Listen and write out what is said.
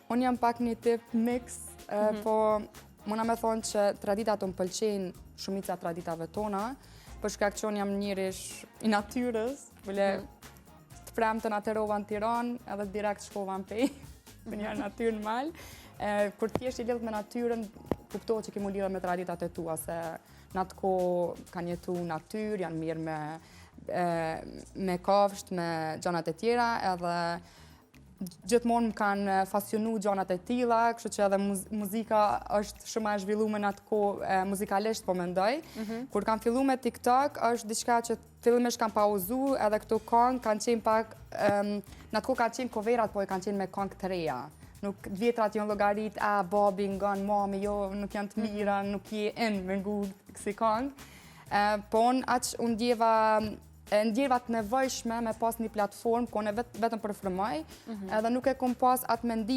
Unë jam pak një tip mix, po muna me thonë që traditat të më pëlqejnë shumica traditave tona, për shkak që unë jam njërish i natyrës, bële të premten atërova në Tiranë, edhe direkt shkova në pej, për një natyrë në malë. Kur t'jesh i lidhë me natyrën, kuptohet që ke mu lidhë me traditat e tua, se në atë ko kanë jetu natyrë, janë mirë me kafsht, me gjanat e tjera, edhe gjithmonë më kanë fasionu gjanat e tilla, kështu që edhe muzika është shumë e zhvilluar në atë kohë muzikalisht, po mendoj. Kur kam filluar me TikTok, është diçka që fillimisht kam pauzu, edhe këto këngë kanë qenë pak në atë kohë kanë qenë coverat, po e kanë qenë me këngë të reja. Nuk vjetrat janë llogarit, babi ngan, mami, jo, nuk janë të mira, nuk je in me ngu kësi këngë. Po unë ndjeva të nevojshme me pas një platformë ku unë vetëm përfrymoj, edhe nuk e kom pas atë mendim